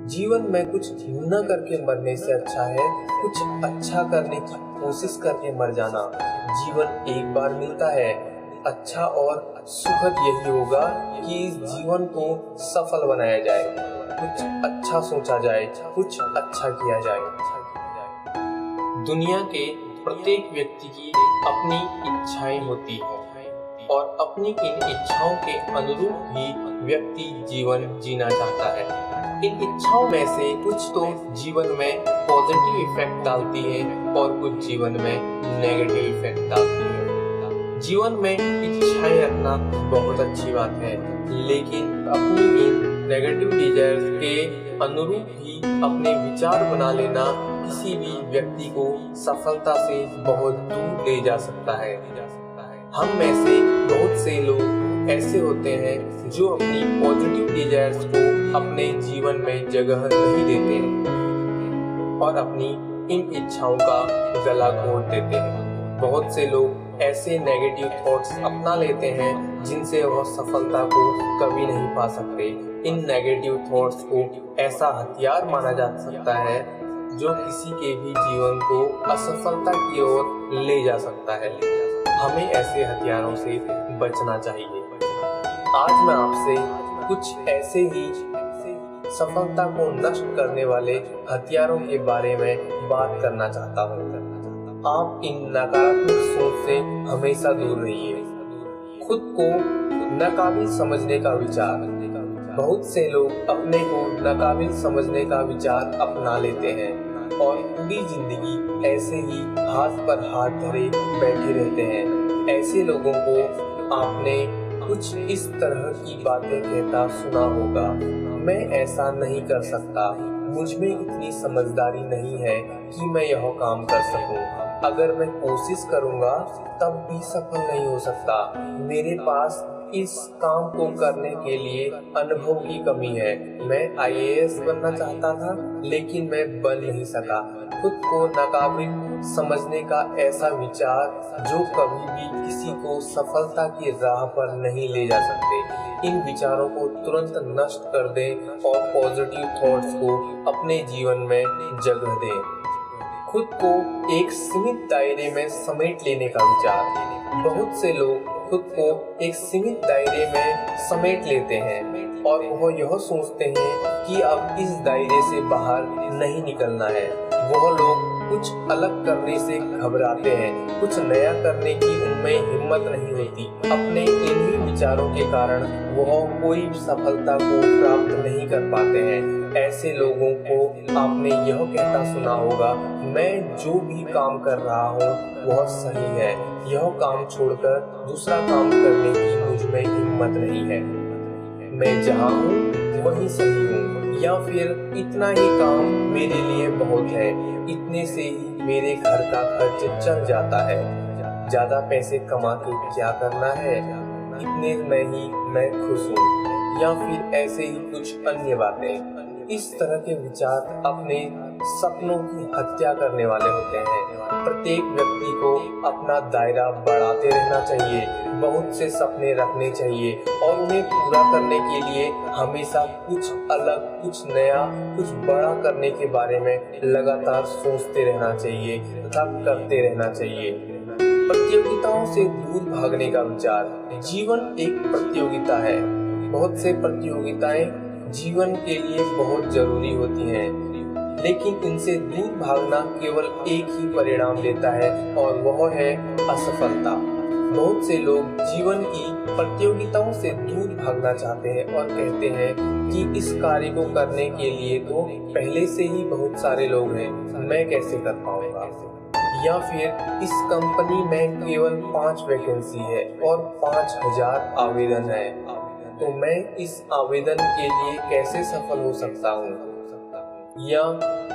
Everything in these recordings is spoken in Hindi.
जीवन में कुछ न करके मरने से अच्छा है कुछ अच्छा करने की कोशिश करके मर जाना। जीवन एक बार मिलता है, अच्छा और सुखद यही होगा कि इस जीवन को सफल बनाया जाए, कुछ अच्छा सोचा जाए, कुछ अच्छा किया जाए। दुनिया के प्रत्येक व्यक्ति की अपनी इच्छाएं होती हैं और अपनी इन इच्छाओं के अनुरूप ही व्यक्ति जीवन जीना चाहता है। इन इच्छाओं में से कुछ तो जीवन में पॉजिटिव इफेक्ट डालती है और कुछ जीवन में नेगेटिव इफेक्ट डालती है। जीवन में इच्छाएं रखना बहुत अच्छी बात है, लेकिन अपनी इन नेगेटिव डिजायर्स के अनुरूप ही अपने विचार बना लेना किसी भी व्यक्ति को सफलता से बहुत दूर ले जा सकता है। हम में से बहुत से लोग ऐसे होते हैं जो अपनी पॉजिटिव डिजायर्स को अपने जीवन में जगह नहीं देते हैं और अपनी इन इच्छाओं का गला घोट देते हैं। बहुत से लोग ऐसे नेगेटिव थॉट्स अपना लेते हैं जिनसे वह सफलता को कभी नहीं पा सकते। इन नेगेटिव थॉट्स को ऐसा हथियार माना जा सकता है जो किसी के भी जीवन को असफलता की ओर ले जा सकता है। हमें ऐसे हथियारों से बचना चाहिए। आज मैं आपसे कुछ ऐसे ही सफलता को नष्ट करने वाले हथियारों के बारे में बात करना चाहता हूँ। आप इन नकारात्मक सोच से हमेशा दूर रहिए। खुद को नाकाबिल समझने का विचार। बहुत से लोग अपने को नाकाबिल समझने का विचार अपना लेते हैं और पूरी जिंदगी ऐसे ही हाथ पर हाथ धरे बैठे रहते हैं। ऐसे लोगों को आपने कुछ इस तरह की बातें कहता सुना होगा, मैं ऐसा नहीं कर सकता, मुझ में इतनी समझदारी नहीं है कि मैं यह काम कर सकूं, अगर मैं कोशिश करूंगा तब भी सफल नहीं हो सकता, मेरे पास इस काम को करने के लिए अनुभव की कमी है, मैं आईएएस बनना चाहता था लेकिन मैं बन नहीं सका। खुद को नाकाबिल समझने का ऐसा विचार जो कभी भी किसी को सफलता की राह पर नहीं ले जा सकते। इन विचारों को तुरंत नष्ट कर दें और पॉजिटिव थॉट्स को अपने जीवन में जगह दें। खुद को एक सीमित दायरे में समेट लेने का विचार। बहुत से लोग खुद को एक सीमित दायरे में समेट लेते हैं और वह यह सोचते हैं कि अब इस दायरे से बाहर नहीं निकलना है। वह लोग कुछ अलग करने से घबराते हैं, कुछ नया करने की उनमें हिम्मत नहीं होती। अपने इन्हीं विचारों के कारण वह कोई सफलता को प्राप्त नहीं कर पाते हैं। ऐसे लोगों को आपने यह कहता सुना होगा, मैं जो भी काम कर रहा हूँ वह सही है, यह काम छोड़कर दूसरा काम करने की मुझ में हिम्मत नहीं है, मैं जहाँ हूँ वहीं सही हूँ, या फिर इतना ही काम मेरे लिए बहुत है, इतने से ही मेरे घर का खर्च चल जाता है, ज्यादा पैसे कमा के क्या करना है, इतने में ही मैं खुश हूँ, या फिर ऐसे ही कुछ अन्य बातें। इस तरह के विचार अपने सपनों की हत्या करने वाले होते हैं। प्रत्येक व्यक्ति को अपना दायरा बढ़ाते रहना चाहिए, बहुत से सपने रखने चाहिए और उन्हें पूरा करने के लिए हमेशा कुछ अलग, कुछ नया, कुछ बड़ा करने के बारे में लगातार सोचते रहना चाहिए तथा करते रहना चाहिए। प्रतियोगिताओं से दूर भागने का विचार। जीवन एक प्रतियोगिता है। बहुत से प्रतियोगिताएं जीवन के लिए बहुत जरूरी होती हैं, लेकिन इनसे दूर भागना केवल एक ही परिणाम देता है और वह है असफलता। बहुत से लोग जीवन की प्रतियोगिताओं से दूर भागना चाहते हैं और कहते हैं कि इस कार्य को करने के लिए तो पहले से ही बहुत सारे लोग हैं, मैं कैसे कर पाऊंगा, या फिर इस कंपनी में केवल 5 वैकेंसी है और 5000 आवेदन है, तो मैं इस आवेदन के लिए कैसे सफल हो सकता हूँ, या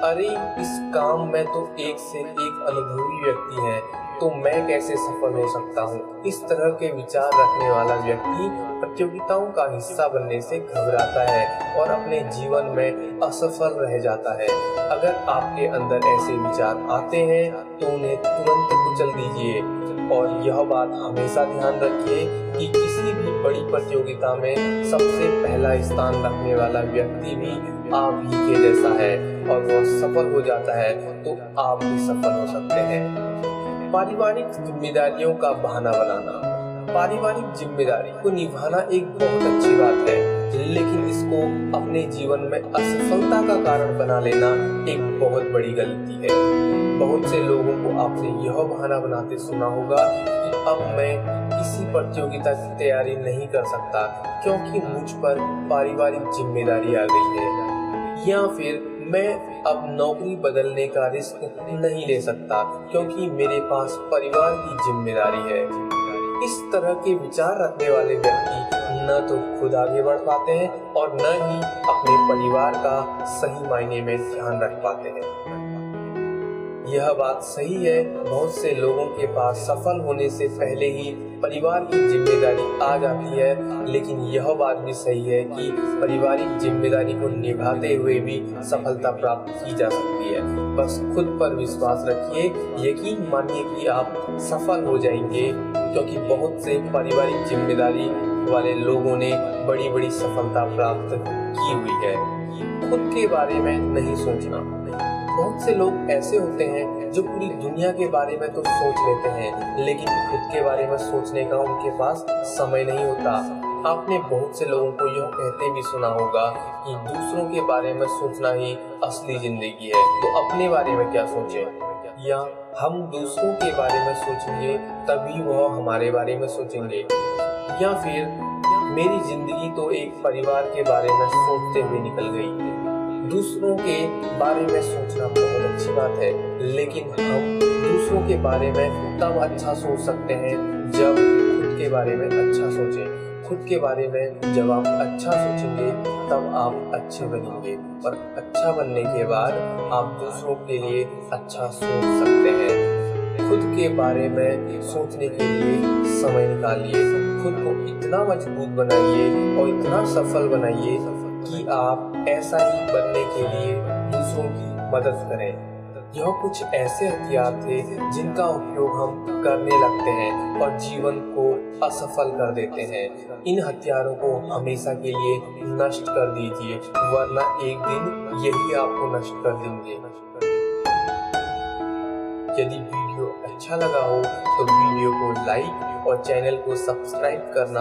अरे इस काम में तो एक से एक अनुभवी व्यक्ति है, तो मैं कैसे सफल हो सकता हूँ। इस तरह के विचार रखने वाला व्यक्ति प्रतियोगिताओं का हिस्सा बनने से घबराता है और अपने जीवन में असफल रह जाता है। अगर आपके अंदर ऐसे विचार आते हैं तो उन्हें तुरंत कुचल दीजिए और यह बात हमेशा ध्यान रखिए कि किसी भी बड़ी प्रतियोगिता में सबसे पहला स्थान रखने वाला व्यक्ति भी आप ही के जैसा है और वह सफल हो जाता है तो आप भी सफल हो सकते हैं। पारिवारिक जिम्मेदारियों का बहाना बनाना। पारिवारिक जिम्मेदारी को निभाना एक बहुत अच्छी बात है, लेकिन इसको अपने जीवन में असफलता का कारण बना लेना एक बहुत बड़ी गलती है। बहुत से लोगों को आपने यह बहाना बनाते सुना होगा कि अब मैं किसी प्रतियोगिता की तैयारी नहीं कर सकता क्योंकि मुझ पर पारिवारिक जिम्मेदारी आ गई है, या फिर मैं अब नौकरी बदलने का रिस्क नहीं ले सकता क्योंकि मेरे पास परिवार की जिम्मेदारी है। इस तरह के विचार रखने वाले व्यक्ति न तो खुद आगे बढ़ पाते हैं और न ही अपने परिवार का सही मायने में ध्यान रख पाते हैं। यह बात सही है, बहुत से लोगों के पास सफल होने से पहले ही परिवार की जिम्मेदारी आ जाती है, लेकिन यह बात भी सही है कि पारिवारिक जिम्मेदारी को निभाते हुए भी सफलता प्राप्त की जा सकती है। बस खुद पर विश्वास रखिए, यकीन मानिए कि आप सफल हो जाएंगे, क्योंकि बहुत से पारिवारिक जिम्मेदारी वाले लोगों ने बड़ी बड़ी सफलता प्राप्त की हुई है। खुद के बारे में नहीं सोचना। बहुत से लोग ऐसे होते हैं जो पूरी दुनिया के बारे में तो सोच लेते हैं, लेकिन खुद के बारे में सोचने का उनके पास समय नहीं होता। आपने बहुत से लोगों को यह कहते भी सुना होगा कि दूसरों के बारे में सोचना ही असली जिंदगी है, तो अपने बारे में क्या सोचें। या हम दूसरों के बारे में सोचेंगे तभी वह हमारे बारे में सोचेंगे। या फिर मेरी जिंदगी तो एक परिवार के बारे में सोचते हुए निकल गई। दूसरों के बारे में सोचना बहुत अच्छी बात है, लेकिन हम दूसरों के बारे में तब अच्छा सोच सकते हैं जब खुद के बारे में अच्छा सोचें। खुद के बारे में जब आप अच्छा सोचेंगे तब आप अच्छे बनेंगे, और अच्छा बनने के बाद आप दूसरों के लिए अच्छा सोच सकते हैं। खुद के बारे में सोचने के लिए समय निकालिए, खुद को इतना मजबूत बनाइए और इतना सफल बनाइए कि आप ऐसा ही बनने के लिए दूसरों की मदद करें। यह कुछ ऐसे हथियार थे जिनका उपयोग हम करने लगते हैं और जीवन को असफल कर देते हैं। इन हथियारों को हमेशा के लिए नष्ट कर दीजिए, वरना एक दिन यही आपको नष्ट कर देंगे। यदि वीडियो अच्छा लगा हो तो वीडियो को लाइक और चैनल को सब्सक्राइब करना